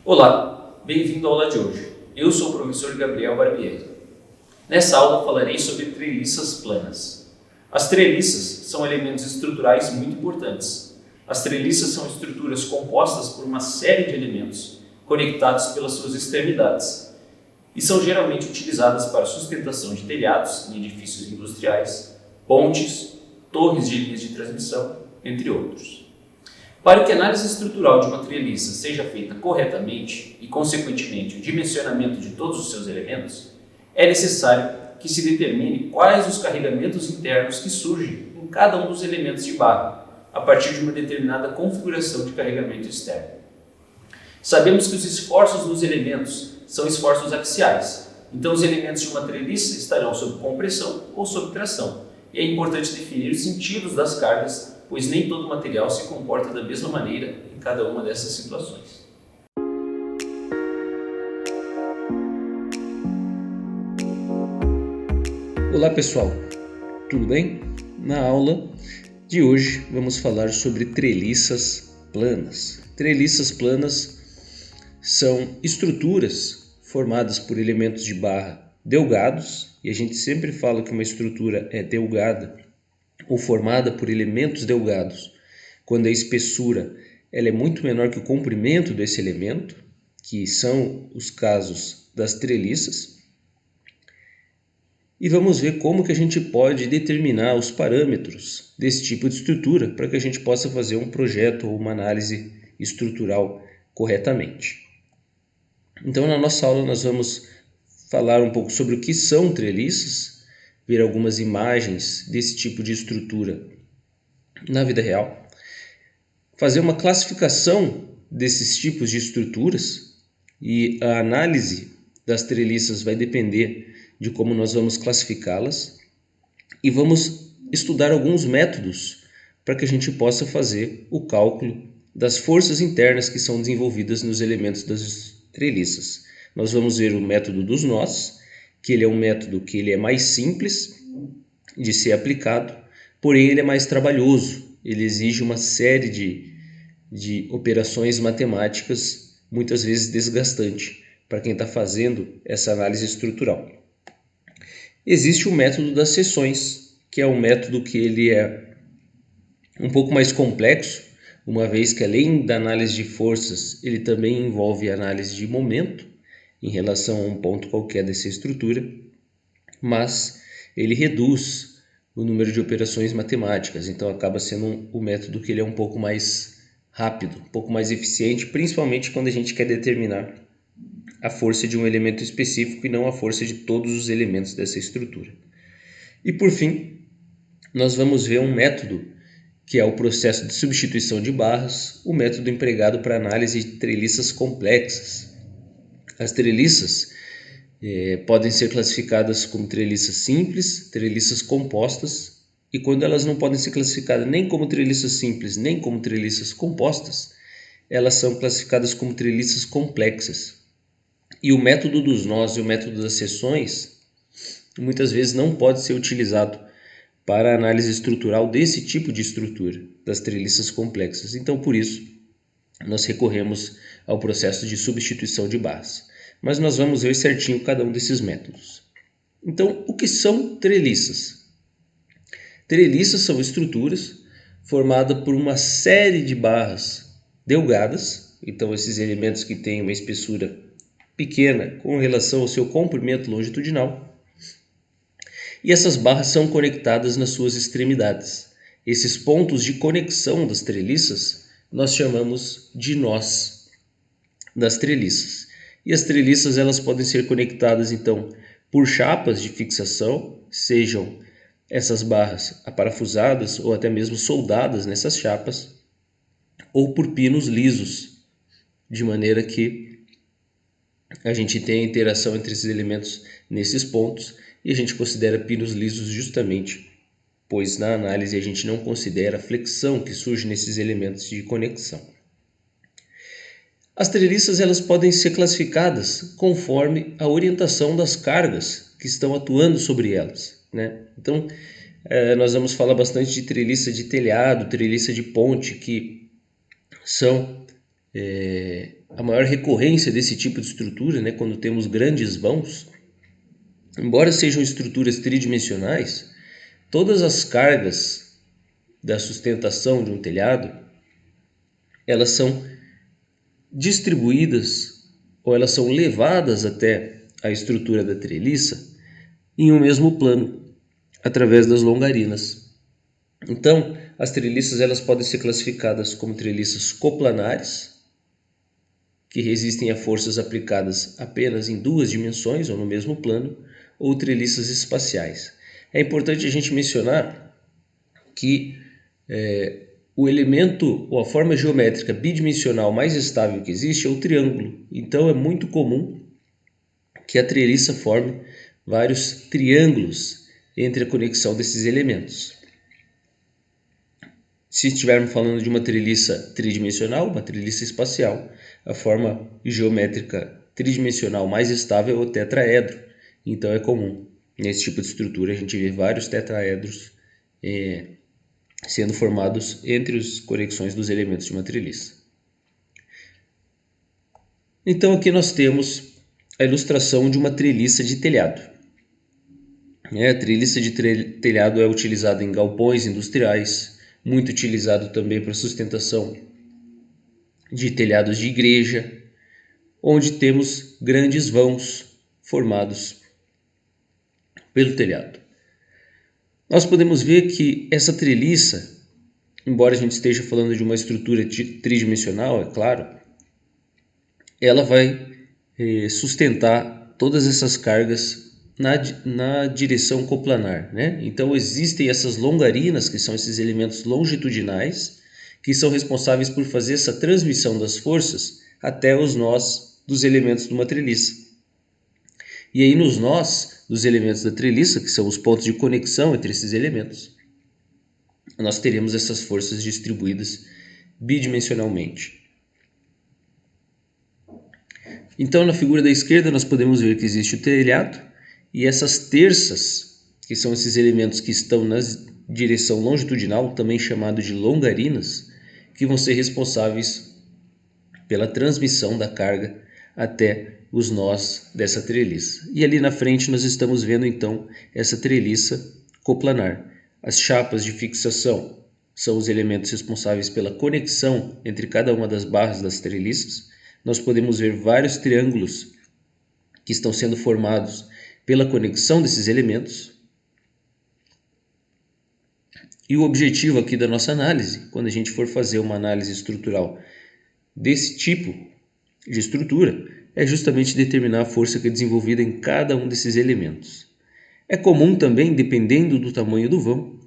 Olá, bem-vindo à aula de hoje. Eu sou o professor Gabriel Barbieri. Nessa aula falarei sobre treliças planas. As treliças são elementos estruturais muito importantes. As treliças são estruturas compostas por uma série de elementos conectados pelas suas extremidades e são geralmente utilizadas para sustentação de telhados em edifícios industriais, pontes, torres de linhas de transmissão, entre outros. Para que a análise estrutural de uma treliça seja feita corretamente e, consequentemente, o dimensionamento de todos os seus elementos, é necessário que se determine quais os carregamentos internos que surgem em cada um dos elementos de barra, a partir de uma determinada configuração de carregamento externo. Sabemos que os esforços dos elementos são esforços axiais, então os elementos de uma treliça estarão sob compressão ou sob tração, e é importante definir os sentidos das cargas, pois nem todo material se comporta da mesma maneira em cada uma dessas situações. Olá pessoal, tudo bem? Na aula de hoje vamos falar sobre treliças planas. Treliças planas são estruturas formadas por elementos de barra delgados, e a gente sempre fala que uma estrutura é delgada ou formada por elementos delgados quando a espessura ela é muito menor que o comprimento desse elemento, que são os casos das treliças. E vamos ver como que a gente pode determinar os parâmetros desse tipo de estrutura para que a gente possa fazer um projeto ou uma análise estrutural corretamente. Então, na nossa aula nós vamos falar um pouco sobre o que são treliças, ver algumas imagens desse tipo de estrutura na vida real, fazer uma classificação desses tipos de estruturas, e a análise das treliças vai depender de como nós vamos classificá-las, e vamos estudar alguns métodos para que a gente possa fazer o cálculo das forças internas que são desenvolvidas nos elementos das treliças. Nós vamos ver o método dos nós, que ele é um método que ele é mais simples de ser aplicado, porém ele é mais trabalhoso, ele exige uma série de operações matemáticas, muitas vezes desgastante, para quem está fazendo essa análise estrutural. Existe o método das seções, que é um método que ele é um pouco mais complexo, uma vez que além da análise de forças, ele também envolve a análise de momento em relação a um ponto qualquer dessa estrutura, mas ele reduz o número de operações matemáticas, então acaba sendo um método que ele é um pouco mais rápido, um pouco mais eficiente, principalmente quando a gente quer determinar a força de um elemento específico e não a força de todos os elementos dessa estrutura. E por fim, nós vamos ver um método que é o processo de substituição de barras, o método empregado para análise de treliças complexas. As treliças podem ser classificadas como treliças simples, treliças compostas, e quando elas não podem ser classificadas nem como treliças simples, nem como treliças compostas, elas são classificadas como treliças complexas. E o método dos nós e o método das seções muitas vezes não pode ser utilizado para a análise estrutural desse tipo de estrutura, das treliças complexas. Então, por isso, nós recorremos ao processo de substituição de barras. Mas nós vamos ver certinho cada um desses métodos. Então, o que são treliças? Treliças são estruturas formadas por uma série de barras delgadas, então esses elementos que têm uma espessura pequena com relação ao seu comprimento longitudinal, e essas barras são conectadas nas suas extremidades. Esses pontos de conexão das treliças nós chamamos de nós das treliças. E as treliças elas podem ser conectadas então por chapas de fixação, sejam essas barras aparafusadas ou até mesmo soldadas nessas chapas, ou por pinos lisos, de maneira que a gente tem a interação entre esses elementos nesses pontos, e a gente considera pinos lisos justamente pois na análise a gente não considera a flexão que surge nesses elementos de conexão. As treliças elas podem ser classificadas conforme a orientação das cargas que estão atuando sobre elas, né? Então, nós vamos falar bastante de treliça de telhado, treliça de ponte, que são a maior recorrência desse tipo de estrutura, né, quando temos grandes vãos, embora sejam estruturas tridimensionais, todas as cargas da sustentação de um telhado, elas são distribuídas ou elas são levadas até a estrutura da treliça em um mesmo plano, através das longarinas. Então, as treliças elas podem ser classificadas como treliças coplanares, que resistem a forças aplicadas apenas em duas dimensões ou no mesmo plano, ou treliças espaciais. É importante a gente mencionar que o elemento ou a forma geométrica bidimensional mais estável que existe é o triângulo. Então é muito comum que a treliça forme vários triângulos entre a conexão desses elementos. Se estivermos falando de uma treliça tridimensional, uma treliça espacial, a forma geométrica tridimensional mais estável é o tetraedro. Então é comum nesse tipo de estrutura a gente ver vários tetraedros sendo formados entre as conexões dos elementos de uma treliça. Então aqui nós temos a ilustração de uma treliça de telhado. A treliça de telhado é utilizada em galpões industriais, muito utilizado também para sustentação de telhados de igreja, onde temos grandes vãos formados pelo telhado. Nós podemos ver que essa treliça, embora a gente esteja falando de uma estrutura tridimensional, é claro, ela vai sustentar todas essas cargas na direção coplanar, né? Então existem essas longarinas, que são esses elementos longitudinais, que são responsáveis por fazer essa transmissão das forças até os nós dos elementos de uma treliça. E aí nos nós dos elementos da treliça, que são os pontos de conexão entre esses elementos, nós teremos essas forças distribuídas bidimensionalmente. Então na figura da esquerda nós podemos ver que existe o telhado e essas terças, que são esses elementos que estão na direção longitudinal, também chamado de longarinas, que vão ser responsáveis pela transmissão da carga até os nós dessa treliça. E ali na frente nós estamos vendo então essa treliça coplanar. As chapas de fixação são os elementos responsáveis pela conexão entre cada uma das barras das treliças. Nós podemos ver vários triângulos que estão sendo formados pela conexão desses elementos. E o objetivo aqui da nossa análise, quando a gente for fazer uma análise estrutural desse tipo de estrutura, é justamente determinar a força que é desenvolvida em cada um desses elementos. É comum também, dependendo do tamanho do vão,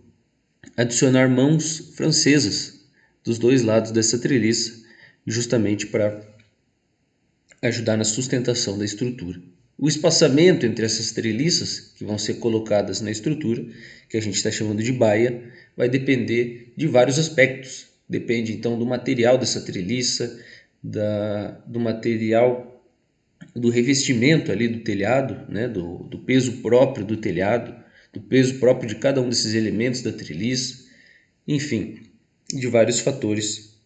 adicionar mãos francesas dos dois lados dessa treliça, justamente para ajudar na sustentação da estrutura. O espaçamento entre essas treliças que vão ser colocadas na estrutura, que a gente está chamando de baia, vai depender de vários aspectos. Depende então do material dessa treliça, do material do revestimento ali do telhado, né, do peso próprio do telhado, do peso próprio de cada um desses elementos da treliça, enfim, de vários fatores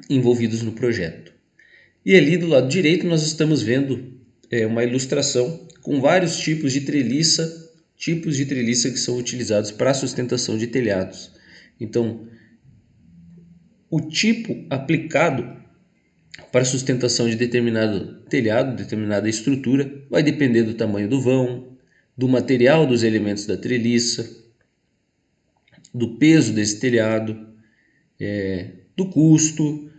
envolvidos no projeto. E ali do lado direito nós estamos vendo uma ilustração com vários tipos de treliça que são utilizados para a sustentação de telhados. Então, o tipo aplicado para a sustentação de determinado telhado, determinada estrutura, vai depender do tamanho do vão, do material dos elementos da treliça, do peso desse telhado, do custo,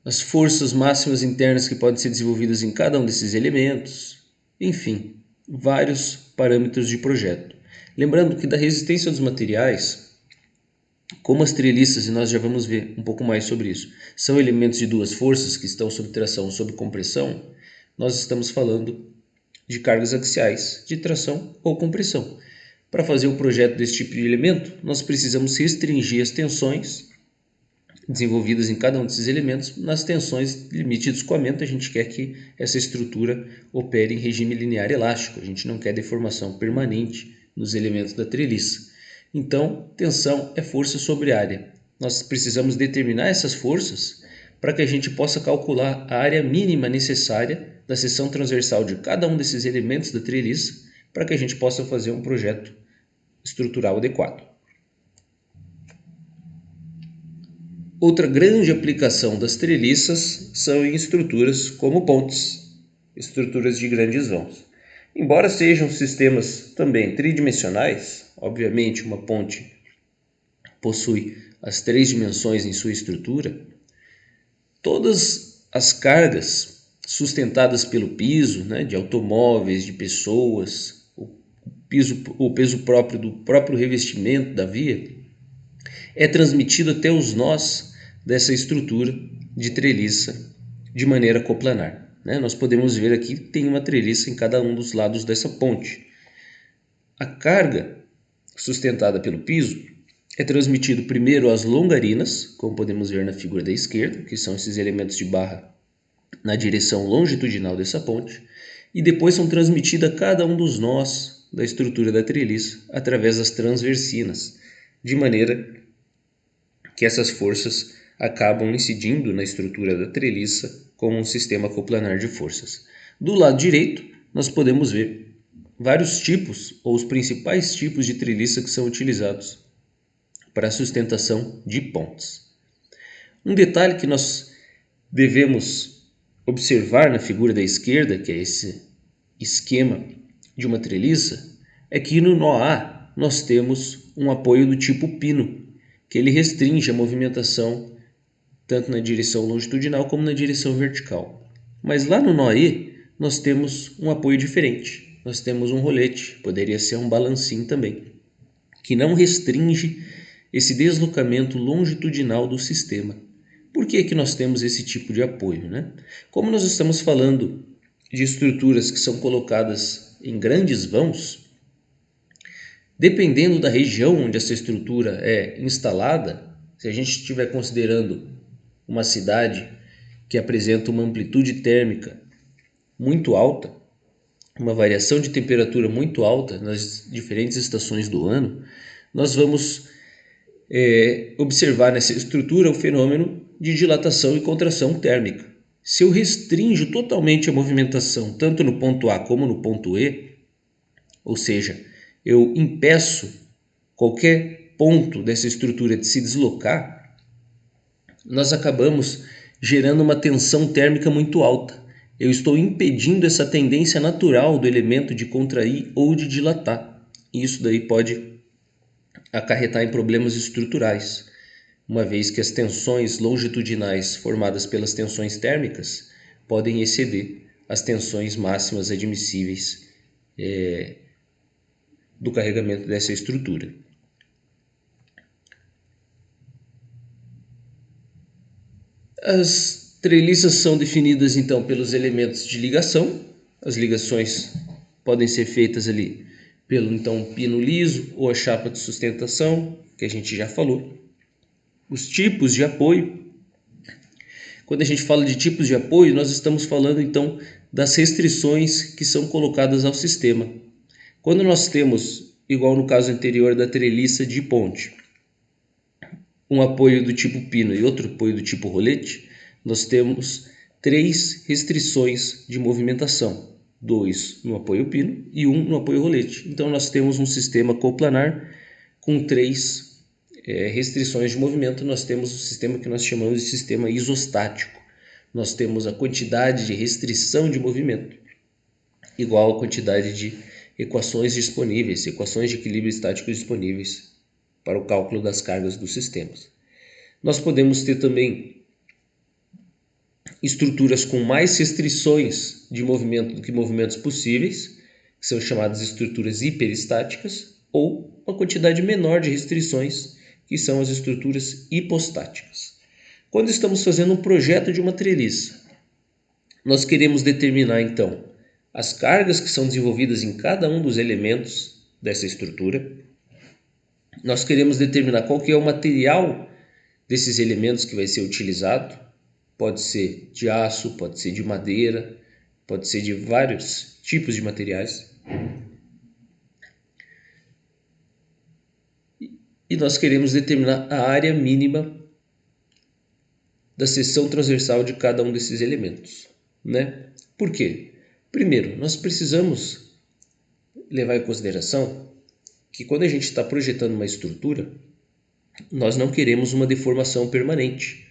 as forças máximas internas que podem ser desenvolvidas em cada um desses elementos, enfim, vários parâmetros de projeto. Lembrando que da resistência dos materiais, como as treliças, e nós já vamos ver um pouco mais sobre isso, são elementos de duas forças que estão sob tração ou sob compressão, nós estamos falando de cargas axiais, de tração ou compressão. Para fazer o projeto desse tipo de elemento, nós precisamos restringir as tensões desenvolvidas em cada um desses elementos. Nas tensões limite de escoamento, a gente quer que essa estrutura opere em regime linear elástico, a gente não quer deformação permanente nos elementos da treliça. Então, tensão é força sobre área. Nós precisamos determinar essas forças para que a gente possa calcular a área mínima necessária da seção transversal de cada um desses elementos da treliça para que a gente possa fazer um projeto estrutural adequado. Outra grande aplicação das treliças são em estruturas como pontes, estruturas de grandes vãos. Embora sejam sistemas também tridimensionais, obviamente uma ponte possui as 3 dimensões em sua estrutura, todas as cargas sustentadas pelo piso, de automóveis, de pessoas, o peso próprio do próprio revestimento da via, é transmitido até os nós dessa estrutura de treliça de maneira coplanar. Nós podemos ver aqui que tem uma treliça em cada um dos lados dessa ponte. A carga sustentada pelo piso é transmitida primeiro às longarinas, como podemos ver na figura da esquerda, que são esses elementos de barra na direção longitudinal dessa ponte, e depois são transmitidas a cada um dos nós da estrutura da treliça através das transversinas, de maneira que essas forças acabam incidindo na estrutura da treliça como um sistema coplanar de forças. Do lado direito, nós podemos ver vários tipos, ou os principais tipos de treliça que são utilizados para a sustentação de pontes. Um detalhe que nós devemos observar na figura da esquerda, que é esse esquema de uma treliça, é que no nó A nós temos um apoio do tipo pino, que ele restringe a movimentação tanto na direção longitudinal como na direção vertical. Mas lá no nó E nós temos um apoio diferente. Nós temos um rolete, poderia ser um balancim também, que não restringe esse deslocamento longitudinal do sistema. Por que que nós temos esse tipo de apoio, Como nós estamos falando de estruturas que são colocadas em grandes vãos, dependendo da região onde essa estrutura é instalada, se a gente estiver considerando uma cidade que apresenta uma amplitude térmica muito alta, uma variação de temperatura muito alta nas diferentes estações do ano, nós vamos observar nessa estrutura o fenômeno de dilatação e contração térmica. Se eu restringo totalmente a movimentação, tanto no ponto A como no ponto E, ou seja, eu impeço qualquer ponto dessa estrutura de se deslocar, nós acabamos gerando uma tensão térmica muito alta. Eu estou impedindo essa tendência natural do elemento de contrair ou de dilatar. E isso daí pode acarretar em problemas estruturais, uma vez que as tensões longitudinais formadas pelas tensões térmicas podem exceder as tensões máximas admissíveis do carregamento dessa estrutura. As treliças são definidas então pelos elementos de ligação. As ligações podem ser feitas ali pelo então pino liso ou a chapa de sustentação, que a gente já falou. Os tipos de apoio. Quando a gente fala de tipos de apoio, nós estamos falando então das restrições que são colocadas ao sistema. Quando nós temos, igual no caso anterior da treliça de ponte, um apoio do tipo pino e outro apoio do tipo rolete, nós temos 3 restrições de movimentação, 2 no apoio pino e 1 no apoio rolete. Então nós temos um sistema coplanar com 3 restrições de movimento. Nós temos o sistema que nós chamamos de sistema isostático. Nós temos a quantidade de restrição de movimento igual à quantidade de equações disponíveis, equações de equilíbrio estático disponíveis para o cálculo das cargas dos sistemas. Nós podemos ter também estruturas com mais restrições de movimento do que movimentos possíveis, que são chamadas estruturas hiperestáticas, ou uma quantidade menor de restrições, que são as estruturas hipostáticas. Quando estamos fazendo um projeto de uma treliça, nós queremos determinar então as cargas que são desenvolvidas em cada um dos elementos dessa estrutura. Nós queremos determinar qual que é o material desses elementos que vai ser utilizado. Pode ser de aço, pode ser de madeira, pode ser de vários tipos de materiais. E nós queremos determinar a área mínima da seção transversal de cada um desses elementos, né? Por quê? Primeiro, nós precisamos levar em consideração que quando a gente está projetando uma estrutura, nós não queremos uma deformação permanente.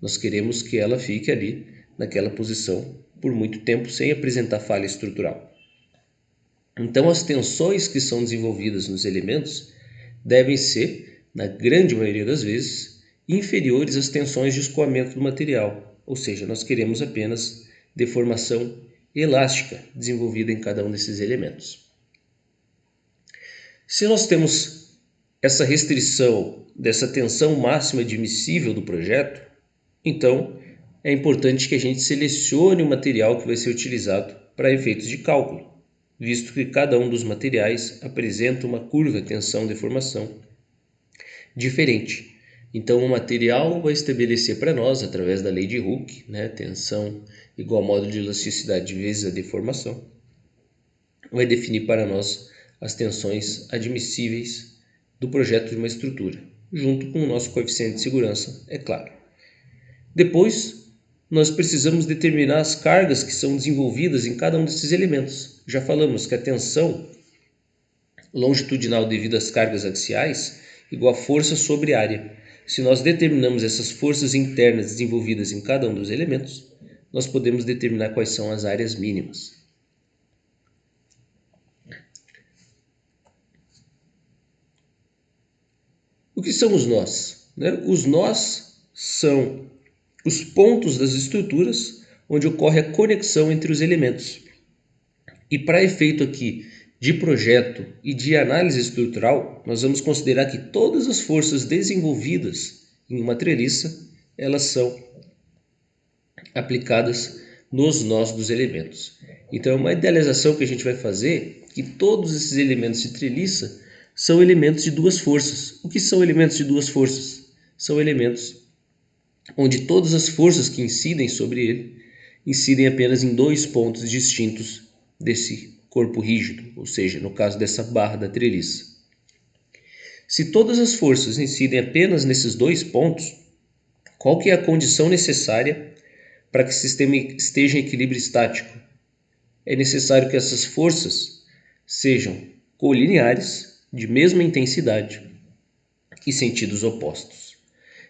Nós queremos que ela fique ali naquela posição por muito tempo sem apresentar falha estrutural. Então, as tensões que são desenvolvidas nos elementos devem ser, na grande maioria das vezes, inferiores às tensões de escoamento do material, ou seja, nós queremos apenas deformação elástica desenvolvida em cada um desses elementos. Se nós temos essa restrição dessa tensão máxima admissível do projeto, então é importante que a gente selecione o material que vai ser utilizado para efeitos de cálculo, visto que cada um dos materiais apresenta uma curva tensão-deformação diferente. Então o material vai estabelecer para nós, através da lei de Hooke, né, tensão igual ao módulo de elasticidade vezes a deformação, vai definir para nós as tensões admissíveis do projeto de uma estrutura, junto com o nosso coeficiente de segurança, é claro. Depois, nós precisamos determinar as cargas que são desenvolvidas em cada um desses elementos. Já falamos que a tensão longitudinal devido às cargas axiais igual a força sobre área. Se nós determinamos essas forças internas desenvolvidas em cada um dos elementos, nós podemos determinar quais são as áreas mínimas. O que são os nós? Os nós são os pontos das estruturas onde ocorre a conexão entre os elementos. E para efeito aqui de projeto e de análise estrutural, nós vamos considerar que todas as forças desenvolvidas em uma treliça, elas são aplicadas nos nós dos elementos. Então é uma idealização que a gente vai fazer que todos esses elementos de treliça são elementos de duas forças. O que são elementos de duas forças? São elementos onde todas as forças que incidem sobre ele incidem apenas em dois pontos distintos desse corpo rígido, ou seja, no caso dessa barra da treliça. Se todas as forças incidem apenas nesses dois pontos, qual que é a condição necessária para que o sistema esteja em equilíbrio estático? É necessário que essas forças sejam colineares, de mesma intensidade e sentidos opostos.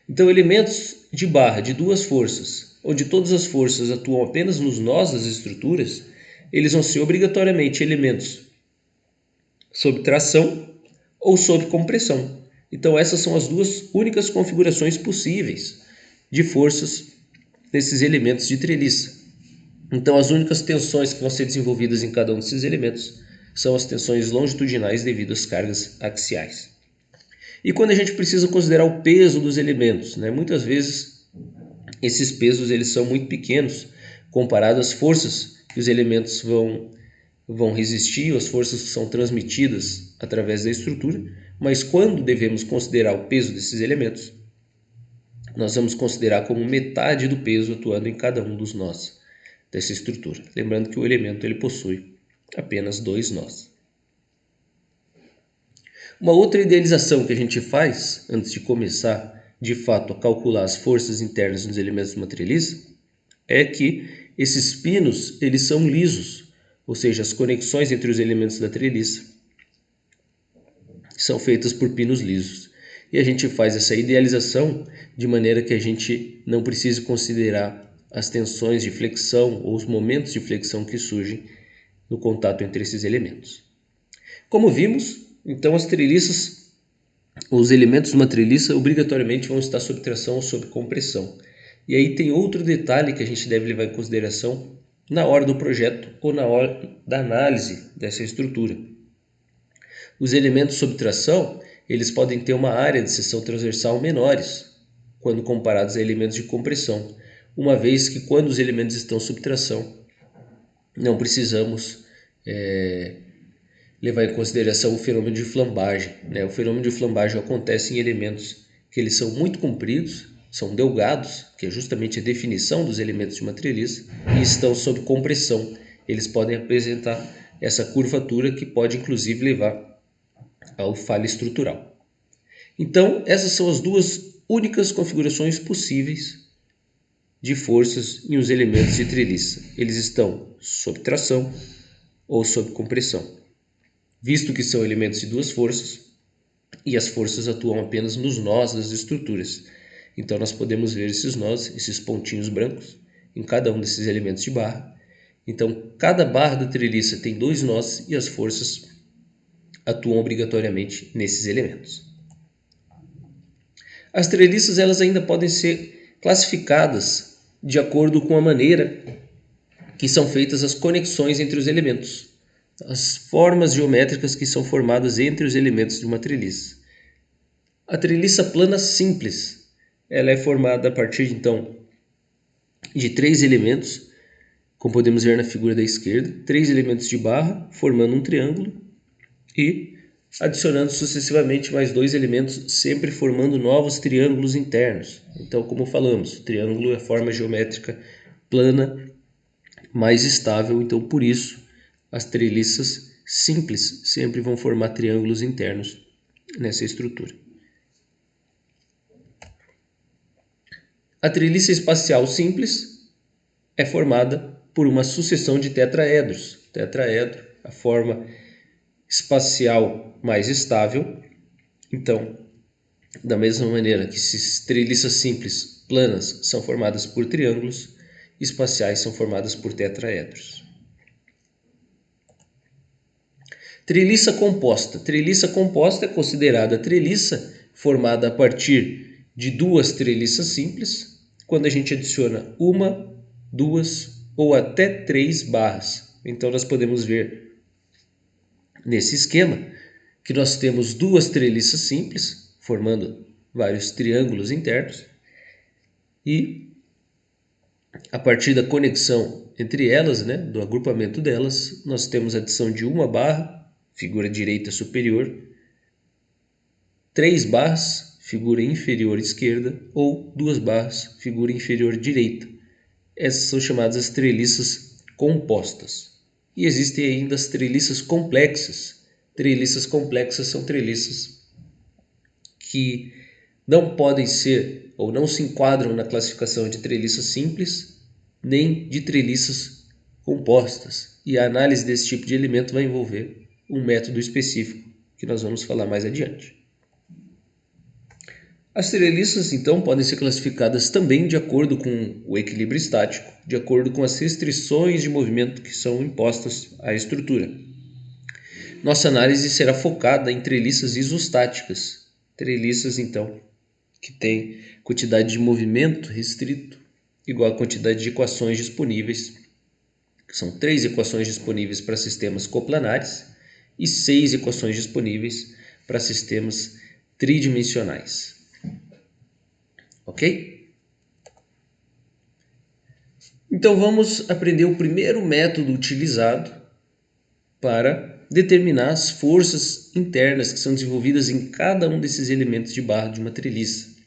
Então, elementos de barra de duas forças, onde todas as forças atuam apenas nos nós das estruturas, eles vão ser obrigatoriamente elementos sob tração ou sob compressão. Então, essas são as duas únicas configurações possíveis de forças desses elementos de treliça. Então, as únicas tensões que vão ser desenvolvidas em cada um desses elementos são as tensões longitudinais devido às cargas axiais. E quando a gente precisa considerar o peso dos elementos, muitas vezes esses pesos eles são muito pequenos comparado às forças que os elementos vão resistir, as forças que são transmitidas através da estrutura, mas quando devemos considerar o peso desses elementos, nós vamos considerar como metade do peso atuando em cada um dos nós dessa estrutura. Lembrando que o elemento ele possui apenas dois nós. Uma outra idealização que a gente faz antes de começar de fato a calcular as forças internas nos elementos de uma treliça é que esses pinos eles são lisos, ou seja, as conexões entre os elementos da treliça são feitas por pinos lisos. E a gente faz essa idealização de maneira que a gente não precise considerar as tensões de flexão ou os momentos de flexão que surgem no contato entre esses elementos. Como vimos, então as treliças, os elementos de uma treliça obrigatoriamente vão estar sob tração ou sob compressão. E aí tem outro detalhe que a gente deve levar em consideração na hora do projeto ou na hora da análise dessa estrutura. Os elementos sob tração, eles podem ter uma área de seção transversal menores quando comparados a elementos de compressão, uma vez que quando os elementos estão sob tração, não precisamos levar em consideração o fenômeno de flambagem. O fenômeno de flambagem acontece em elementos que eles são muito compridos, são delgados, que é justamente a definição dos elementos de uma treliça, e estão sob compressão. Eles podem apresentar essa curvatura que pode inclusive levar ao falha estrutural. Então, essas são as duas únicas configurações possíveis de forças em os elementos de treliça. Eles estão sob tração ou sob compressão. Visto que são elementos de duas forças, e as forças atuam apenas nos nós das estruturas. Então nós podemos ver esses nós, esses pontinhos brancos, em cada um desses elementos de barra. Então cada barra da treliça tem dois nós e as forças atuam obrigatoriamente nesses elementos. As treliças elas ainda podem ser classificadas de acordo com a maneira que são feitas as conexões entre os elementos, as formas geométricas que são formadas entre os elementos de uma treliça. A treliça plana simples, ela é formada a partir então de três elementos, como podemos ver na figura da esquerda, três elementos de barra formando um triângulo e adicionando sucessivamente mais dois elementos, sempre formando novos triângulos internos. Então, como falamos, o triângulo é a forma geométrica plana mais estável, então por isso as treliças simples sempre vão formar triângulos internos nessa estrutura. A treliça espacial simples é formada por uma sucessão de tetraedros. Tetraedro, a forma espacial mais estável. Então, da mesma maneira que treliças simples planas são formadas por triângulos, espaciais são formadas por tetraedros. Treliça composta. Treliça composta é considerada a treliça formada a partir de duas treliças simples, quando a gente adiciona uma, duas ou até três barras. Então nós podemos ver nesse esquema que nós temos duas treliças simples, formando vários triângulos internos, e a partir da conexão entre elas, do agrupamento delas, nós temos a adição de uma barra, figura direita superior, três barras, figura inferior esquerda, ou duas barras, figura inferior direita. Essas são chamadas as treliças compostas. E existem ainda as treliças complexas. Treliças complexas são treliças que não podem ser ou não se enquadram na classificação de treliças simples nem de treliças compostas. E a análise desse tipo de elemento vai envolver um método específico que nós vamos falar mais adiante. As treliças, então, podem ser classificadas também de acordo com o equilíbrio estático, de acordo com as restrições de movimento que são impostas à estrutura. Nossa análise será focada em treliças isostáticas. Treliças, então, que têm quantidade de movimento restrito igual à quantidade de equações disponíveis, que são 3 equações disponíveis para sistemas coplanares e 6 equações disponíveis para sistemas tridimensionais. Ok? Então vamos aprender o primeiro método utilizado para determinar as forças internas que são desenvolvidas em cada um desses elementos de barra de uma treliça.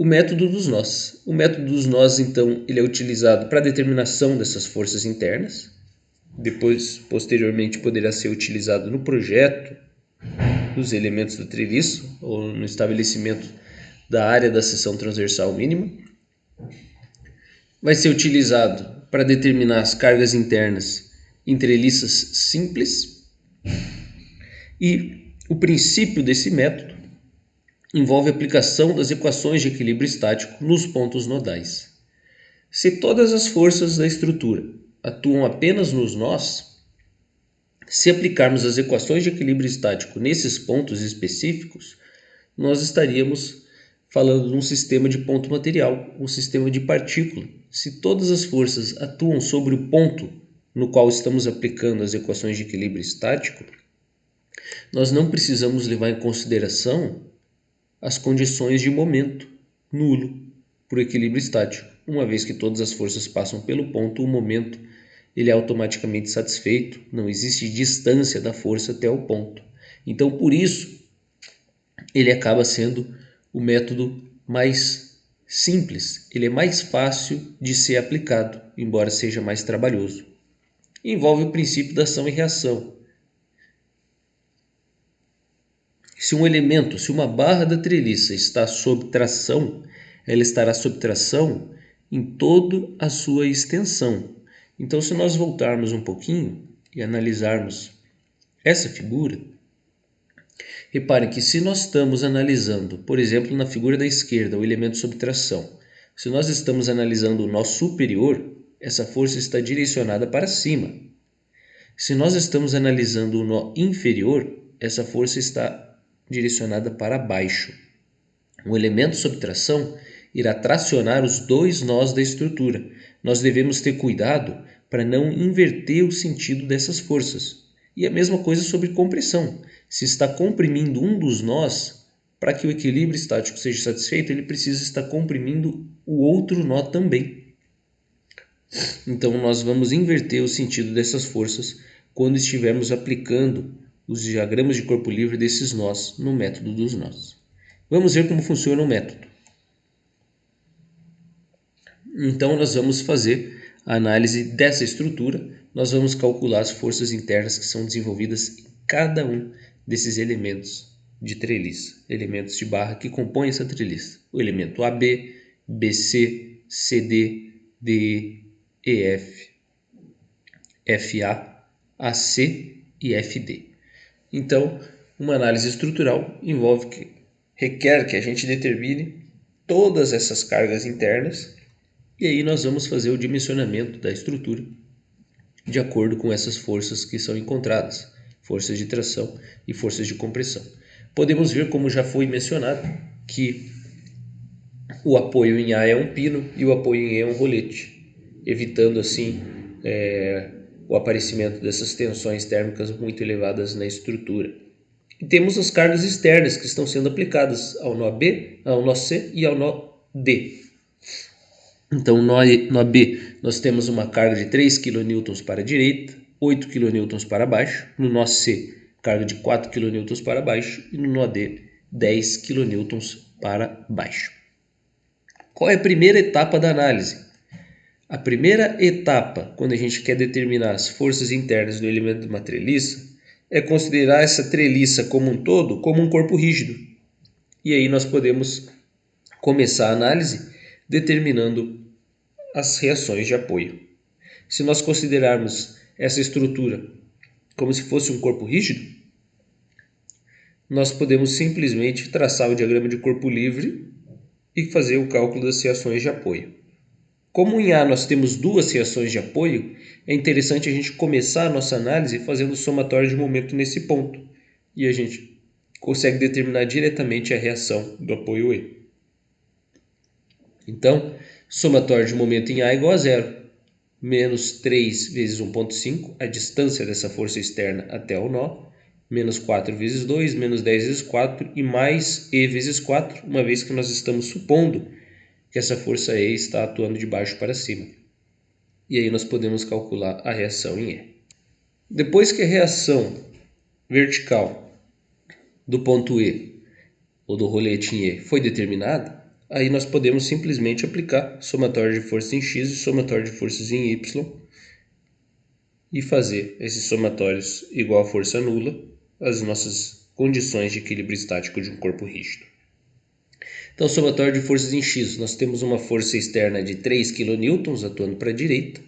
O método dos nós. O método dos nós, então, ele é utilizado para a determinação dessas forças internas. Depois, posteriormente, poderá ser utilizado no projeto dos elementos da treliça ou no estabelecimento da área da seção transversal mínima. Vai ser utilizado para determinar as cargas internas em treliças simples. E o princípio desse método envolve a aplicação das equações de equilíbrio estático nos pontos nodais. Se todas as forças da estrutura atuam apenas nos nós, se aplicarmos as equações de equilíbrio estático nesses pontos específicos, nós estaríamos falando de um sistema de ponto material, um sistema de partícula. Se todas as forças atuam sobre o ponto no qual estamos aplicando as equações de equilíbrio estático, nós não precisamos levar em consideração as condições de momento nulo para o equilíbrio estático. Uma vez que todas as forças passam pelo ponto, o momento ele é automaticamente satisfeito, não existe distância da força até o ponto. Então, por isso, ele acaba sendo o método mais simples, ele é mais fácil de ser aplicado, embora seja mais trabalhoso. Envolve o princípio da ação e reação. Se um elemento, se uma barra da treliça está sob tração, ela estará sob tração em toda a sua extensão. Então, se nós voltarmos um pouquinho e analisarmos essa figura, reparem que se nós estamos analisando, por exemplo, na figura da esquerda, o elemento sob tração, se nós estamos analisando o nó superior, essa força está direcionada para cima. Se nós estamos analisando o nó inferior, essa força está direcionada para baixo. O elemento sob tração irá tracionar os dois nós da estrutura. Nós devemos ter cuidado para não inverter o sentido dessas forças. E a mesma coisa sobre compressão. Se está comprimindo um dos nós, para que o equilíbrio estático seja satisfeito, ele precisa estar comprimindo o outro nó também. Então nós vamos inverter o sentido dessas forças quando estivermos aplicando os diagramas de corpo livre desses nós no método dos nós. Vamos ver como funciona o método. Então nós vamos fazer a análise dessa estrutura, nós vamos calcular as forças internas que são desenvolvidas em cada um desses elementos de treliça, elementos de barra que compõem essa treliça. O elemento AB, BC, CD, DE, EF, FA, AC e FD. Então, uma análise estrutural requer que a gente determine todas essas cargas internas e aí nós vamos fazer o dimensionamento da estrutura de acordo com essas forças que são encontradas, forças de tração e forças de compressão. Podemos ver, como já foi mencionado, que o apoio em A é um pino e o apoio em E é um rolete, evitando assim o aparecimento dessas tensões térmicas muito elevadas na estrutura. E temos as cargas externas que estão sendo aplicadas ao nó B, ao nó C e ao nó D. Então, no B, nós temos uma carga de 3 kN para a direita, 8 kN para baixo. No nó C, carga de 4 kN para baixo. E no nó D, 10 kN para baixo. Qual é a primeira etapa da análise? A primeira etapa, quando a gente quer determinar as forças internas do elemento de uma treliça, é considerar essa treliça como um todo como um corpo rígido. E aí nós podemos começar a análise determinando as reações de apoio. Se nós considerarmos essa estrutura como se fosse um corpo rígido, nós podemos simplesmente traçar o diagrama de corpo livre e fazer o cálculo das reações de apoio. Como em A nós temos duas reações de apoio, é interessante a gente começar a nossa análise fazendo o somatório de momento nesse ponto. E a gente consegue determinar diretamente a reação do apoio E. Então, somatório de momento em A é igual a zero. Menos 3 vezes 1,5, a distância dessa força externa até o nó. Menos 4 vezes 2, menos 10 vezes 4 e mais E vezes 4, uma vez que nós estamos supondo que essa força E está atuando de baixo para cima. E aí nós podemos calcular a reação em E. Depois que a reação vertical do ponto E, ou do rolete em E, foi determinada, aí nós podemos simplesmente aplicar somatório de forças em X e somatório de forças em Y e fazer esses somatórios igual a força nula, as nossas condições de equilíbrio estático de um corpo rígido. Então, somatório de forças em X, nós temos uma força externa de 3 kN atuando para a direita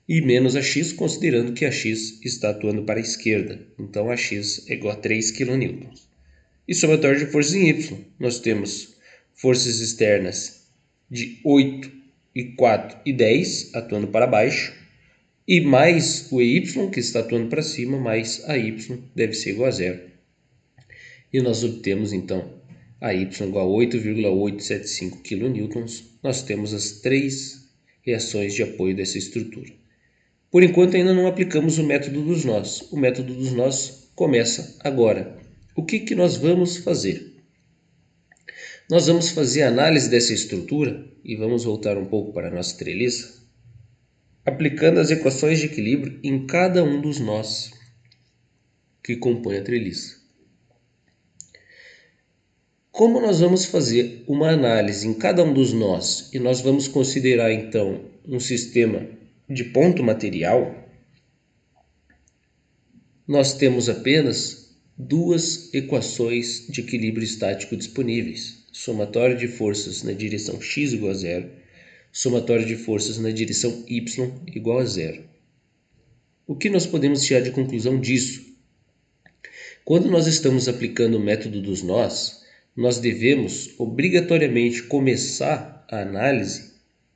e menos a X, considerando que a X está atuando para a esquerda. Então, a X é igual a 3 kN. E somatório de forças em Y, nós temos forças externas de 8, e 4 e 10 atuando para baixo e mais o EY que está atuando para cima, mais a Y deve ser igual a zero. E nós obtemos então a Y igual a 8,875 kN. Nós temos as três reações de apoio dessa estrutura. Por enquanto ainda não aplicamos o método dos nós. O método dos nós começa agora. O que nós vamos fazer? Nós vamos fazer a análise dessa estrutura e vamos voltar um pouco para a nossa treliça, aplicando as equações de equilíbrio em cada um dos nós que compõem a treliça. Como nós vamos fazer uma análise em cada um dos nós e nós vamos considerar então um sistema de ponto material, nós temos apenas duas equações de equilíbrio estático disponíveis. somatório de forças na direção x igual a zero, somatório de forças na direção y igual a zero. O que nós podemos tirar de conclusão disso? Quando nós estamos aplicando o método dos nós, nós devemos obrigatoriamente começar a análise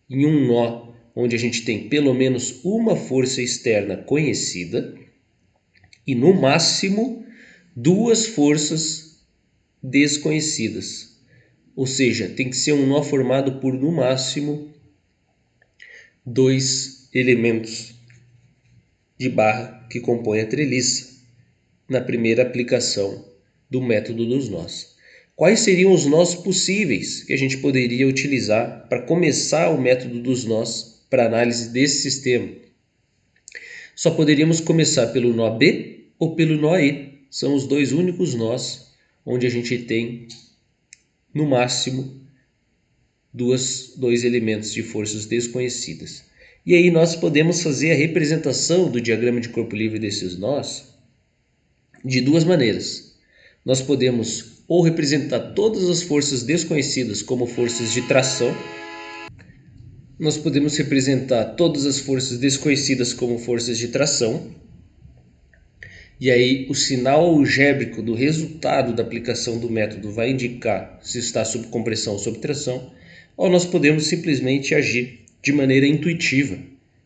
em um nó onde a gente tem pelo menos uma força externa conhecida e, no máximo, duas forças desconhecidas. Ou seja, tem que ser um nó formado por, no máximo, dois elementos de barra que compõem a treliça na primeira aplicação do método dos nós. Quais seriam os nós possíveis que a gente poderia utilizar para começar o método dos nós para análise desse sistema? Só poderíamos começar pelo nó B ou pelo nó E. São os dois únicos nós onde a gente tem, no máximo, dois elementos de forças desconhecidas. E aí nós podemos fazer a representação do diagrama de corpo livre desses nós de duas maneiras. Nós podemos ou representar todas as forças desconhecidas como forças de tração. Nós podemos representar todas as forças desconhecidas como forças de tração. E aí o sinal algébrico do resultado da aplicação do método vai indicar se está sob compressão ou sob tração. Ou nós podemos simplesmente agir de maneira intuitiva.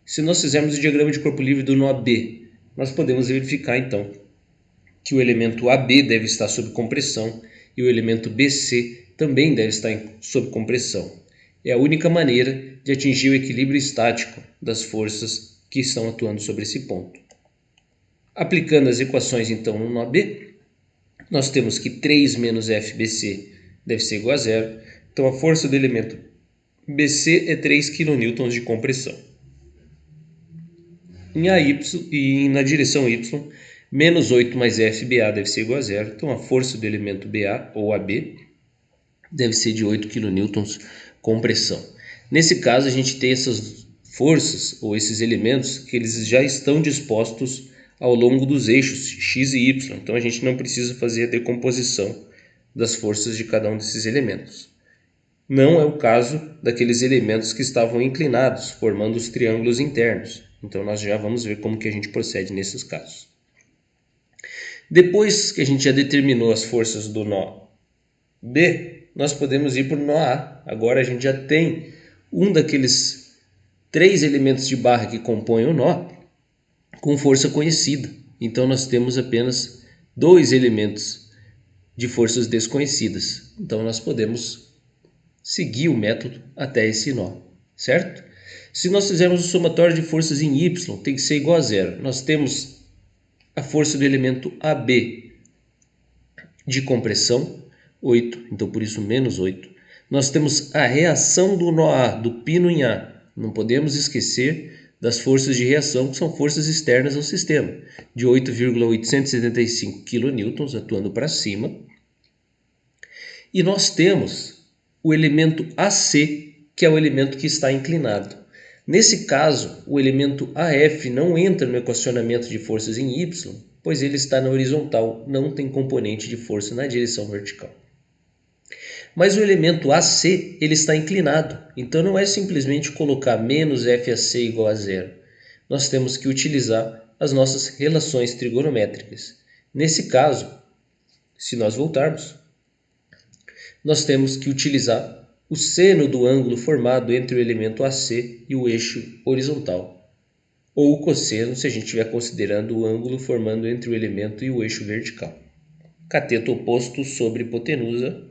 Se nós fizermos o diagrama de corpo livre do nó B, nós podemos verificar então que o elemento AB deve estar sob compressão e o elemento BC também deve estar sob compressão. É a única maneira de atingir o equilíbrio estático das forças que estão atuando sobre esse ponto. Aplicando as equações então no nó B, nós temos que 3 menos FBC deve ser igual a zero. Então a força do elemento BC é 3 kN de compressão. Em AY e na direção Y, menos 8 mais FBA deve ser igual a zero. Então a força do elemento BA ou AB deve ser de 8 kN compressão. Nesse caso a gente tem essas forças ou esses elementos que eles já estão dispostos ao longo dos eixos x e y. Então a gente não precisa fazer a decomposição das forças de cada um desses elementos. Não é o caso daqueles elementos que estavam inclinados, formando os triângulos internos. Então nós já vamos ver como que a gente procede nesses casos. Depois que a gente já determinou as forças do nó B, nós podemos ir para o nó A. Agora a gente já tem um daqueles 3 elementos de barra que compõem o nó com força conhecida. Então nós temos apenas 2 elementos de forças desconhecidas. Então nós podemos seguir o método até esse nó, certo? Se nós fizermos o somatório de forças em Y, tem que ser igual a zero. Nós temos a força do elemento AB de compressão, 8, então por isso menos 8. Nós temos a reação do nó A, do pino em A. Não podemos esquecer das forças de reação, que são forças externas ao sistema, de 8,875 kN atuando para cima. E nós temos o elemento AC, que é o elemento que está inclinado. Nesse caso, o elemento AF não entra no equacionamento de forças em Y, pois ele está na horizontal, não tem componente de força na direção vertical. Mas o elemento AC ele está inclinado, então não é simplesmente colocar menos FAC igual a zero. Nós temos que utilizar as nossas relações trigonométricas. Nesse caso, se nós voltarmos, nós temos que utilizar o seno do ângulo formado entre o elemento AC e o eixo horizontal, ou o cosseno se a gente estiver considerando o ângulo formando entre o elemento e o eixo vertical. Cateto oposto sobre hipotenusa,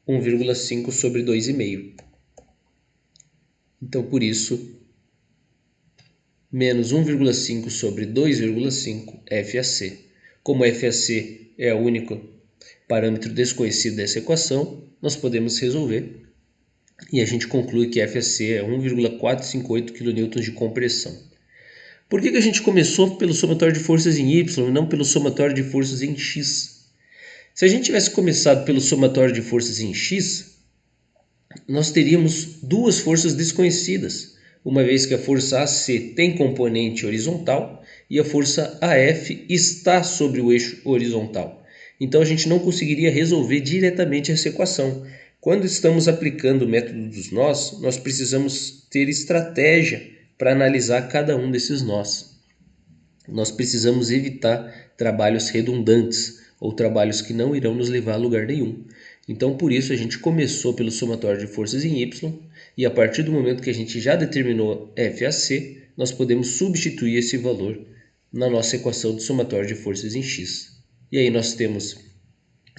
1,5 sobre 2,5. Então, por isso, menos 1,5 sobre 2,5 FAC. Como FAC é o único parâmetro desconhecido dessa equação, nós podemos resolver e a gente conclui que FAC é 1,458 kN de compressão. Por que a gente começou pelo somatório de forças em Y e não pelo somatório de forças em X? Se a gente tivesse começado pelo somatório de forças em X, nós teríamos duas forças desconhecidas, uma vez que a força AC tem componente horizontal e a força AF está sobre o eixo horizontal. Então a gente não conseguiria resolver diretamente essa equação. Quando estamos aplicando o método dos nós, nós precisamos ter estratégia para analisar cada um desses nós. Nós precisamos evitar trabalhos redundantes ou trabalhos que não irão nos levar a lugar nenhum. Então, por isso, a gente começou pelo somatório de forças em Y e a partir do momento que a gente já determinou FAC, nós podemos substituir esse valor na nossa equação de somatório de forças em X. E aí nós temos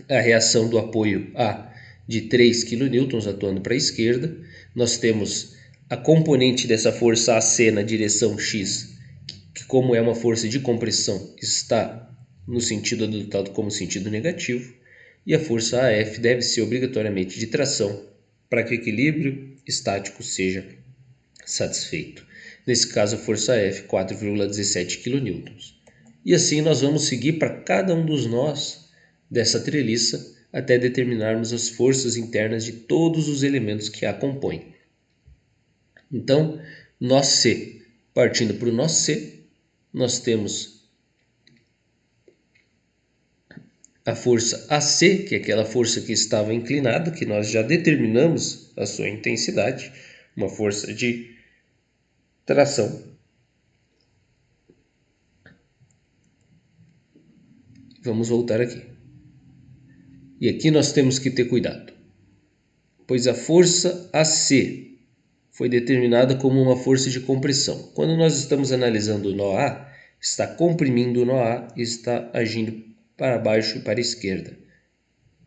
a reação do apoio A de 3 kN atuando para a esquerda, nós temos a componente dessa força AC na direção X, que como é uma força de compressão, está no sentido adotado como sentido negativo, e a força AF deve ser obrigatoriamente de tração para que o equilíbrio estático seja satisfeito. Nesse caso, a força F, 4,17 kN. E assim nós vamos seguir para cada um dos nós dessa treliça até determinarmos as forças internas de todos os elementos que a compõem. Então, nó C, partindo para o nó C, nós temos a força AC, que é aquela força que estava inclinada, que nós já determinamos a sua intensidade, uma força de tração. Vamos voltar aqui. E aqui nós temos que ter cuidado, pois a força AC foi determinada como uma força de compressão. Quando nós estamos analisando o nó A, está comprimindo o nó A e está agindo para baixo e para a esquerda.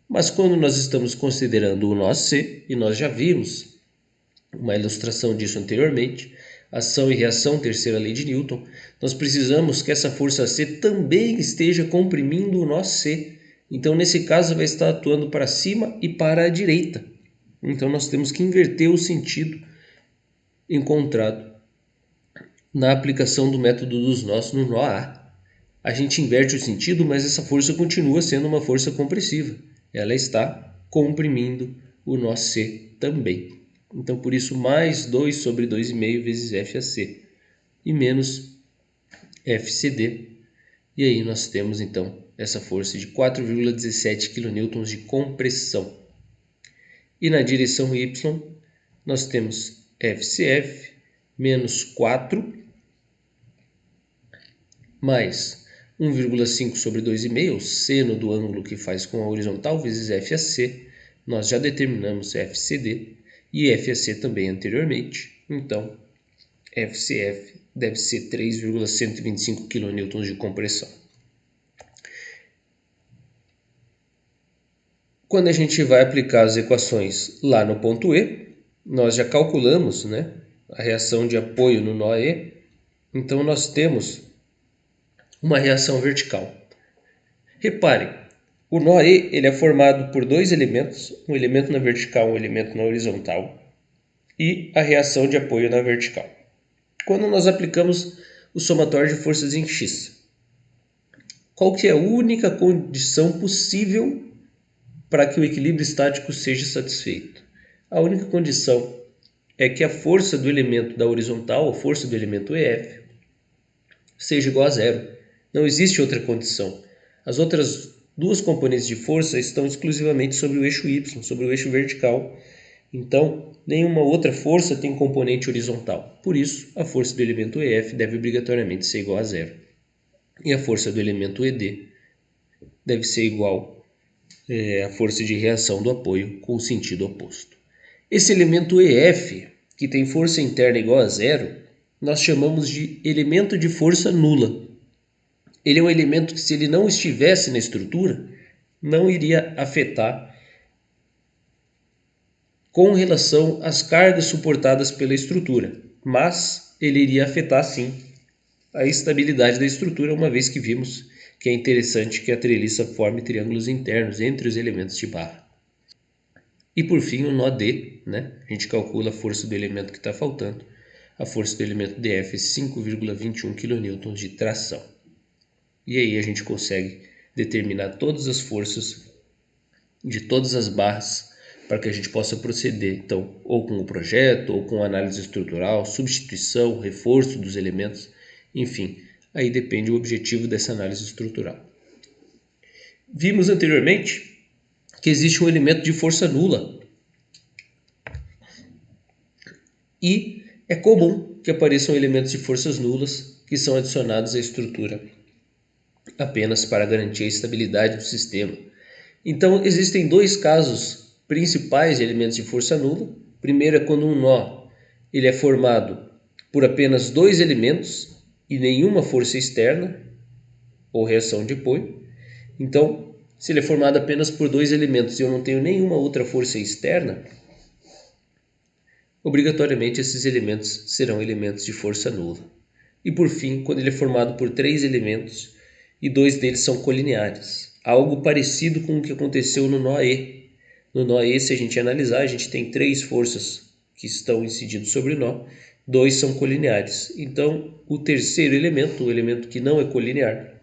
Mas quando nós estamos considerando o nó C, e nós já vimos uma ilustração disso anteriormente, ação e reação, terceira lei de Newton, nós precisamos que essa força C também esteja comprimindo o nó C. Então, nesse caso, vai estar atuando para cima e para a direita. Então, nós temos que inverter o sentido encontrado na aplicação do método dos nós no nó A. A gente inverte o sentido, mas essa força continua sendo uma força compressiva. Ela está comprimindo o nó C também. Então, por isso, mais 2 sobre 2,5 vezes FAC e menos FCD. E aí nós temos, então, essa força de 4,17 kN de compressão. E na direção Y, nós temos FCF menos 4 mais 1,5 sobre 2,5, o seno do ângulo que faz com a horizontal, vezes FAC. Nós já determinamos FCD e FAC também anteriormente. Então, FCF deve ser 3,125 kN de compressão. Quando a gente vai aplicar as equações lá no ponto E, nós já calculamos, né, a reação de apoio no nó E. Então, nós temos uma reação vertical. Reparem, o nó E ele é formado por dois elementos, um elemento na vertical, um elemento na horizontal, e a reação de apoio na vertical. Quando nós aplicamos o somatório de forças em X, qual que é a única condição possível para que o equilíbrio estático seja satisfeito? A única condição é que a força do elemento da horizontal, a força do elemento EF, seja igual a zero. Não existe outra condição. As outras duas componentes de força estão exclusivamente sobre o eixo Y, sobre o eixo vertical. Então, nenhuma outra força tem componente horizontal. Por isso, a força do elemento EF deve obrigatoriamente ser igual a zero. E a força do elemento ED deve ser igual à força de reação do apoio com o sentido oposto. Esse elemento EF, que tem força interna igual a zero, nós chamamos de elemento de força nula. Ele é um elemento que, se ele não estivesse na estrutura, não iria afetar com relação às cargas suportadas pela estrutura, mas ele iria afetar sim a estabilidade da estrutura, uma vez que vimos que é interessante que a treliça forme triângulos internos entre os elementos de barra. E por fim o nó D, né? A gente calcula a força do elemento que está faltando. A força do elemento DF é 5,21 kN de tração. E aí a gente consegue determinar todas as forças de todas as barras para que a gente possa proceder, então, ou com o projeto, ou com análise estrutural, substituição, reforço dos elementos, enfim, aí depende o objetivo dessa análise estrutural. Vimos anteriormente que existe um elemento de força nula e é comum que apareçam elementos de forças nulas que são adicionados à estrutura apenas para garantir a estabilidade do sistema. Então, existem dois casos principais de elementos de força nula. Primeiro é quando um nó ele é formado por apenas dois elementos e nenhuma força externa ou reação de apoio. Então, se ele é formado apenas por dois elementos e eu não tenho nenhuma outra força externa, obrigatoriamente esses elementos serão elementos de força nula. E por fim, quando ele é formado por três elementos e dois deles são colineares, algo parecido com o que aconteceu no nó E. No nó E, se a gente analisar, a gente tem três forças que estão incidindo sobre o nó, dois são colineares. Então, o terceiro elemento, o elemento que não é colinear,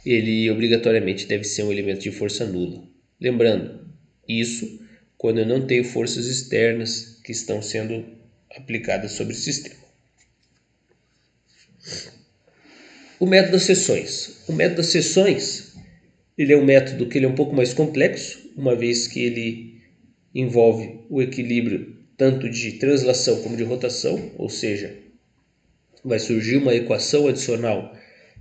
ele obrigatoriamente deve ser um elemento de força nula. Lembrando, isso quando eu não tenho forças externas que estão sendo aplicadas sobre o sistema. O método das seções. O método das seções ele é um método que ele é um pouco mais complexo, uma vez que ele envolve o equilíbrio tanto de translação como de rotação, ou seja, vai surgir uma equação adicional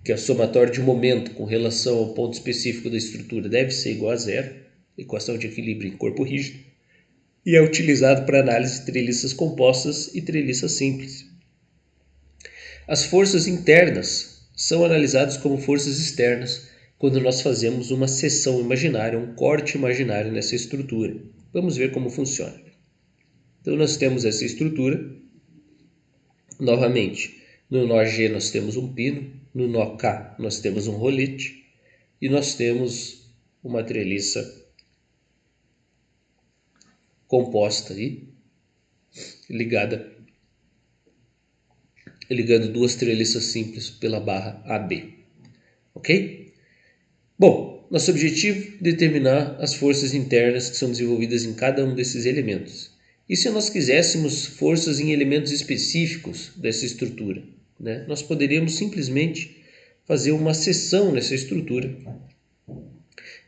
que é a somatória de momento com relação ao ponto específico da estrutura deve ser igual a zero, equação de equilíbrio em corpo rígido, e é utilizado para análise de treliças compostas e treliças simples. As forças internas são analisadas como forças externas quando nós fazemos uma seção imaginária, um corte imaginário nessa estrutura. Vamos ver como funciona. Então nós temos essa estrutura, novamente, no nó G nós temos um pino, no nó K nós temos um rolete e nós temos uma treliça composta aí, ligando duas treliças simples pela barra AB, ok? Bom, nosso objetivo é determinar as forças internas que são desenvolvidas em cada um desses elementos. E se nós quiséssemos forças em elementos específicos dessa estrutura, né? Nós poderíamos simplesmente fazer uma seção nessa estrutura,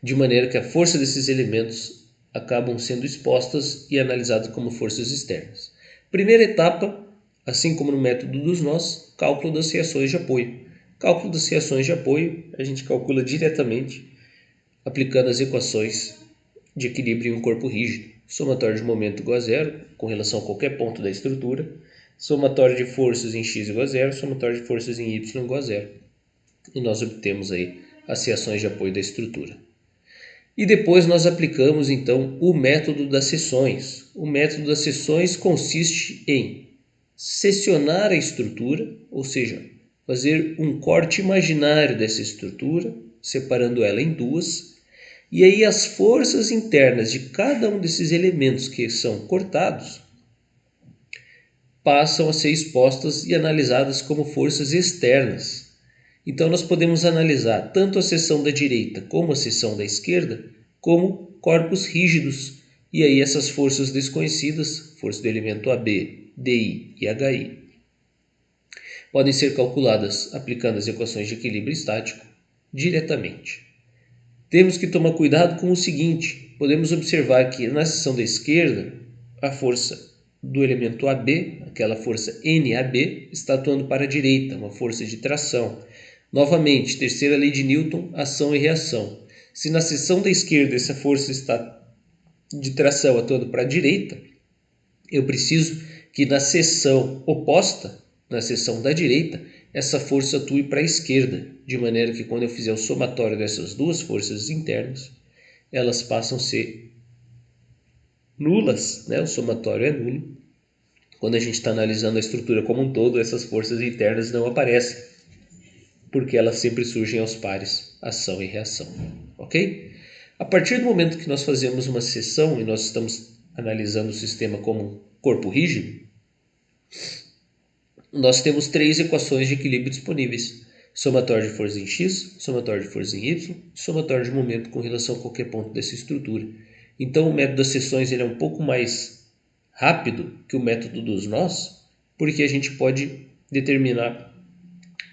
de maneira que a força desses elementos acabam sendo expostas e analisadas como forças externas. Primeira etapa, assim como no método dos nós, cálculo das reações de apoio. Cálculo das reações de apoio a gente calcula diretamente aplicando as equações de equilíbrio em um corpo rígido. Somatório de momento igual a zero com relação a qualquer ponto da estrutura. Somatório de forças em x igual a zero, somatório de forças em y igual a zero. E nós obtemos aí as reações de apoio da estrutura. E depois nós aplicamos então o método das seções. O método das seções consiste em secionar a estrutura, ou seja, fazer um corte imaginário dessa estrutura, separando ela em duas, e aí as forças internas de cada um desses elementos que são cortados passam a ser expostas e analisadas como forças externas. Então nós podemos analisar tanto a seção da direita como a seção da esquerda como corpos rígidos, e aí essas forças desconhecidas, força do elemento AB, DI e HI, podem ser calculadas aplicando as equações de equilíbrio estático diretamente. Temos que tomar cuidado com o seguinte, podemos observar que na seção da esquerda a força do elemento AB, aquela força NAB, está atuando para a direita, uma força de tração. Novamente, terceira lei de Newton, ação e reação. Se na seção da esquerda essa força está de tração atuando para a direita, eu preciso que na seção oposta, na seção da direita, essa força atue para a esquerda, de maneira que quando eu fizer o somatório dessas duas forças internas, elas passam a ser nulas, né? O somatório é nulo. Quando a gente está analisando a estrutura como um todo, essas forças internas não aparecem, porque elas sempre surgem aos pares, ação e reação, ok? A partir do momento que nós fazemos uma seção e nós estamos analisando o sistema como um corpo rígido, nós temos três equações de equilíbrio disponíveis: somatório de força em x, somatório de força em y, somatório de momento com relação a qualquer ponto dessa estrutura. Então o método das seções ele é um pouco mais rápido que o método dos nós, porque a gente pode determinar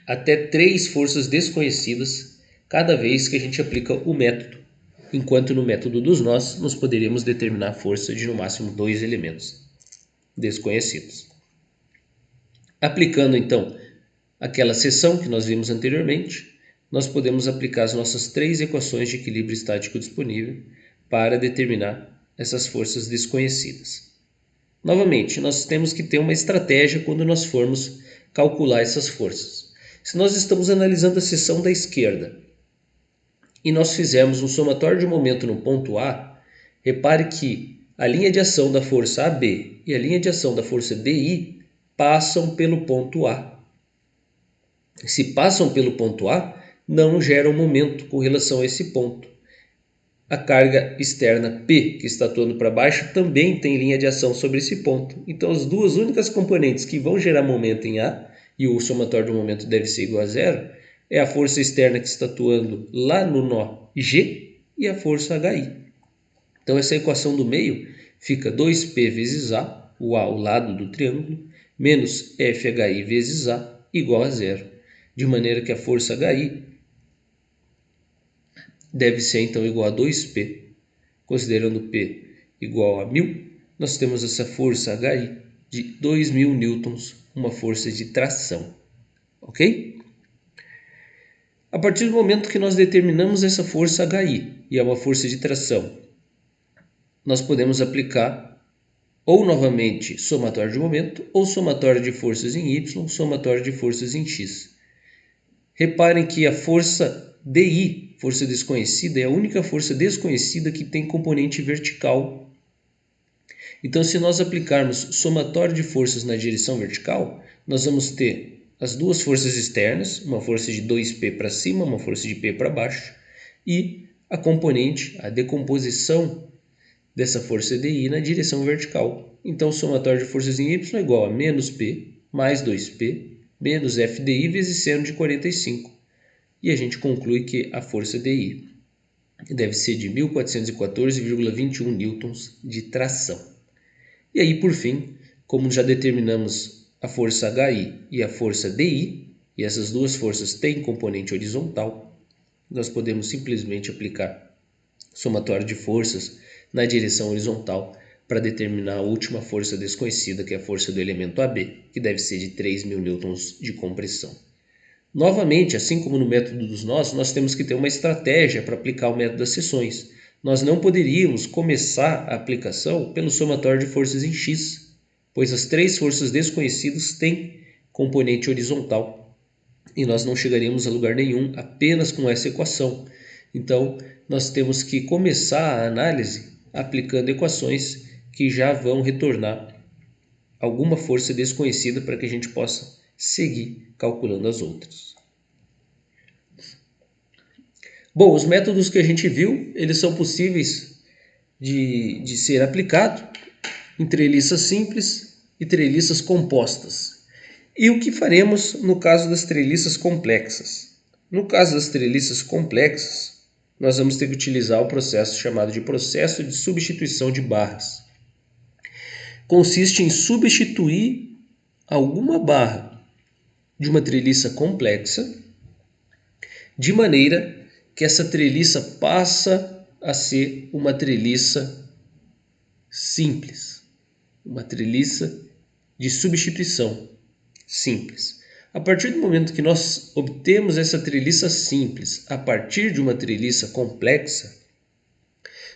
até três forças desconhecidas cada vez que a gente aplica o método, enquanto no método dos nós nós poderíamos determinar a força de no máximo 2 elementos desconhecidos. Aplicando então aquela seção que nós vimos anteriormente, nós podemos aplicar as nossas 3 equações de equilíbrio estático disponível para determinar essas forças desconhecidas. Novamente, nós temos que ter uma estratégia quando nós formos calcular essas forças. Se nós estamos analisando a seção da esquerda e nós fizermos um somatório de momento no ponto A, repare que a linha de ação da força AB e a linha de ação da força DI passam pelo ponto A. Se passam pelo ponto A, não geram momento com relação a esse ponto. A carga externa P, que está atuando para baixo, também tem linha de ação sobre esse ponto. Então, as duas únicas componentes que vão gerar momento em A, e o somatório do momento deve ser igual a zero, é a força externa que está atuando lá no nó G e a força HI. Então, essa equação do meio fica 2P vezes A, o A ao lado do triângulo, menos FHI vezes A, igual a zero. De maneira que a força HI deve ser então igual a 2P. Considerando P igual a 1000, nós temos essa força HI de 2000 newtons, uma força de tração. Ok? A partir do momento que nós determinamos essa força HI, e é uma força de tração, nós podemos aplicar ou novamente somatório de momento, ou somatório de forças em Y, somatório de forças em X. Reparem que a força DI, força desconhecida, é a única força desconhecida que tem componente vertical. Então, se nós aplicarmos somatório de forças na direção vertical, nós vamos ter as duas forças externas, uma força de 2P para cima, uma força de P para baixo, e a componente, a decomposição dessa força DI na direção vertical. Então, o somatório de forças em Y é igual a menos P mais 2P menos FDI vezes seno de 45. E a gente conclui que a força DI deve ser de 1414,21 newtons de tração. E aí, por fim, como já determinamos a força HI e a força DI, e essas duas forças têm componente horizontal, nós podemos simplesmente aplicar somatório de forças na direção horizontal para determinar a última força desconhecida, que é a força do elemento AB, que deve ser de 3.000 newtons de compressão. Novamente, assim como no método dos nós, nós temos que ter uma estratégia para aplicar o método das seções. Nós não poderíamos começar a aplicação pelo somatório de forças em X, pois as 3 forças desconhecidas têm componente horizontal e nós não chegaríamos a lugar nenhum apenas com essa equação. Então, nós temos que começar a análise aplicando equações que já vão retornar alguma força desconhecida para que a gente possa seguir calculando as outras. Bom, os métodos que a gente viu, eles são possíveis de ser aplicados em treliças simples e treliças compostas. E o que faremos no caso das treliças complexas? No caso das treliças complexas, nós vamos ter que utilizar o processo chamado de processo de substituição de barras. Consiste em substituir alguma barra de uma treliça complexa, de maneira que essa treliça passa a ser uma treliça simples, uma treliça de substituição simples. A partir do momento que nós obtemos essa treliça simples a partir de uma treliça complexa,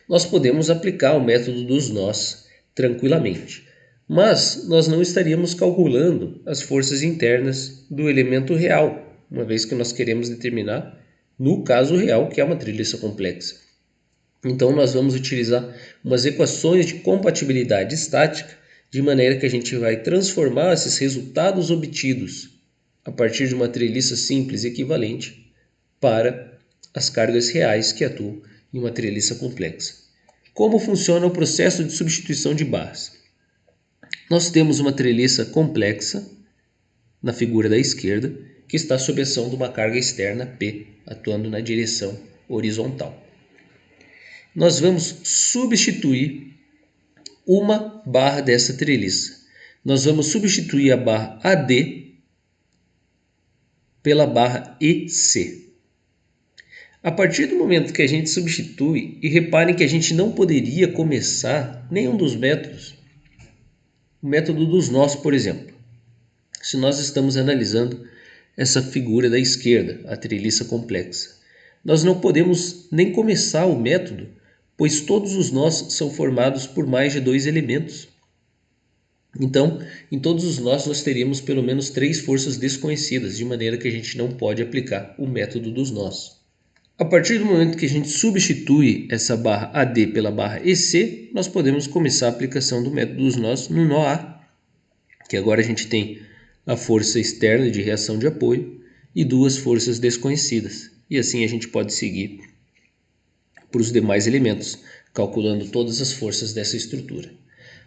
nós podemos aplicar o método dos nós tranquilamente. Mas nós não estaríamos calculando as forças internas do elemento real, uma vez que nós queremos determinar no caso real, que é uma treliça complexa. Então nós vamos utilizar umas equações de compatibilidade estática, de maneira que a gente vai transformar esses resultados obtidos a partir de uma treliça simples equivalente para as cargas reais que atuam em uma treliça complexa. Como funciona o processo de substituição de barras? Nós temos uma treliça complexa na figura da esquerda, que está sob ação de uma carga externa P, atuando na direção horizontal. Nós vamos substituir uma barra dessa treliça. Nós vamos substituir a barra AD pela barra EC. A partir do momento que a gente substitui, e reparem que a gente não poderia começar nenhum dos métodos, o método dos nós, por exemplo, se nós estamos analisando essa figura da esquerda, a treliça complexa, nós não podemos nem começar o método, pois todos os nós são formados por mais de 2 elementos. Então, em todos os nós teríamos pelo menos 3 forças desconhecidas, de maneira que a gente não pode aplicar o método dos nós. A partir do momento que a gente substitui essa barra AD pela barra EC, nós podemos começar a aplicação do método dos nós no nó A, que agora a gente tem a força externa de reação de apoio e 2 forças desconhecidas. E assim a gente pode seguir para os demais elementos, calculando todas as forças dessa estrutura.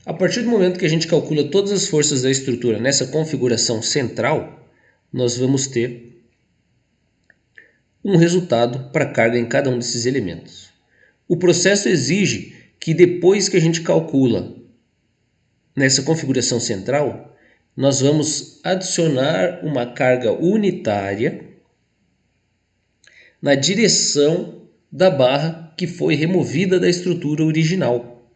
A partir do momento que a gente calcula todas as forças da estrutura nessa configuração central, nós vamos ter um resultado para a carga em cada um desses elementos. O processo exige que depois que a gente calcula nessa configuração central, nós vamos adicionar uma carga unitária na direção da barra que foi removida da estrutura original,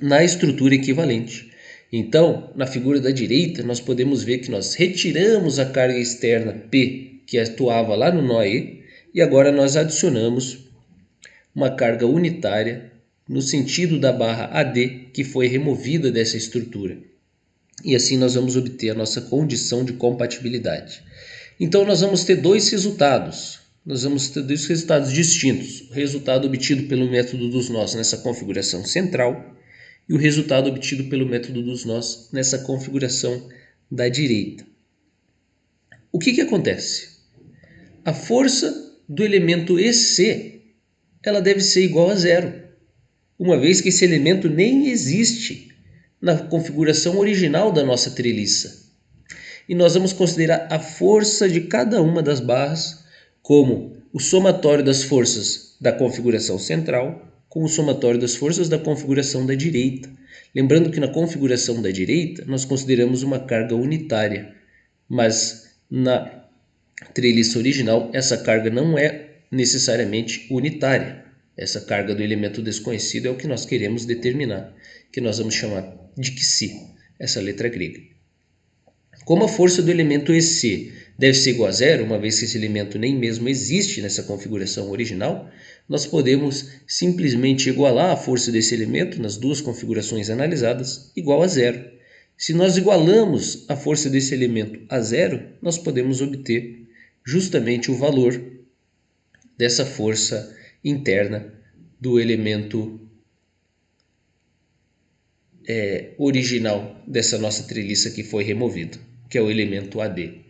na estrutura equivalente. Então, na figura da direita, nós podemos ver que nós retiramos a carga externa P, que atuava lá no nó E, e agora nós adicionamos uma carga unitária no sentido da barra AD, que foi removida dessa estrutura. E assim nós vamos obter a nossa condição de compatibilidade. Então nós vamos ter 2 resultados. Nós vamos ter 2 resultados distintos. O resultado obtido pelo método dos nós nessa configuração central e o resultado obtido pelo método dos nós nessa configuração da direita. O que acontece? A força do elemento EC, ela deve ser igual a 0, uma vez que esse elemento nem existe na configuração original da nossa treliça. E nós vamos considerar a força de cada uma das barras como o somatório das forças da configuração central com o somatório das forças da configuração da direita. Lembrando que na configuração da direita nós consideramos uma carga unitária, mas na treliça original essa carga não é necessariamente unitária. Essa carga do elemento desconhecido é o que nós queremos determinar, que nós vamos chamar de Xi, essa letra grega. Como a força do elemento EC deve ser igual a 0, uma vez que esse elemento nem mesmo existe nessa configuração original, nós podemos simplesmente igualar a força desse elemento nas 2 configurações analisadas igual a 0. Se nós igualamos a força desse elemento a 0, nós podemos obter justamente o valor dessa força interna do elemento original dessa nossa treliça que foi removido, que é o elemento AD.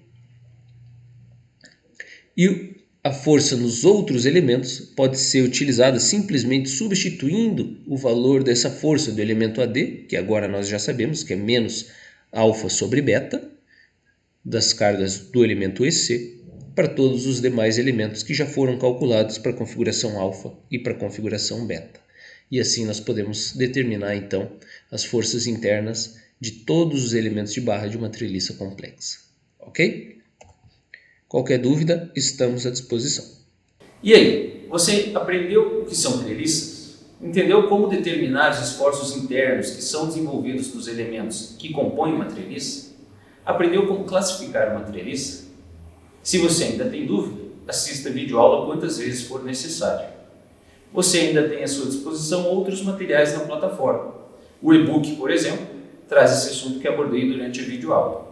E a força nos outros elementos pode ser utilizada simplesmente substituindo o valor dessa força do elemento AD, que agora nós já sabemos que é menos alfa sobre beta, das cargas do elemento EC, para todos os demais elementos que já foram calculados para a configuração alfa e para a configuração beta. E assim nós podemos determinar então as forças internas de todos os elementos de barra de uma treliça complexa. Ok? Qualquer dúvida, estamos à disposição. E aí, você aprendeu o que são treliças? Entendeu como determinar os esforços internos que são desenvolvidos nos elementos que compõem uma treliça? Aprendeu como classificar uma treliça? Se você ainda tem dúvida, assista a videoaula quantas vezes for necessário. Você ainda tem à sua disposição outros materiais na plataforma. O e-book, por exemplo, traz esse assunto que abordei durante a videoaula.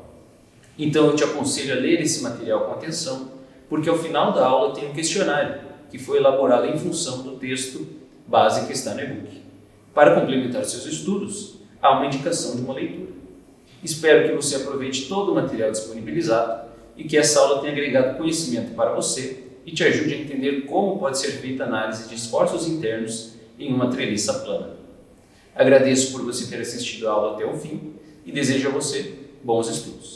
Então eu te aconselho a ler esse material com atenção, porque ao final da aula tem um questionário que foi elaborado em função do texto base que está no e-book. Para complementar seus estudos, há uma indicação de uma leitura. Espero que você aproveite todo o material disponibilizado e que essa aula tenha agregado conhecimento para você e te ajude a entender como pode ser feita a análise de esforços internos em uma treliça plana. Agradeço por você ter assistido a aula até o fim e desejo a você bons estudos.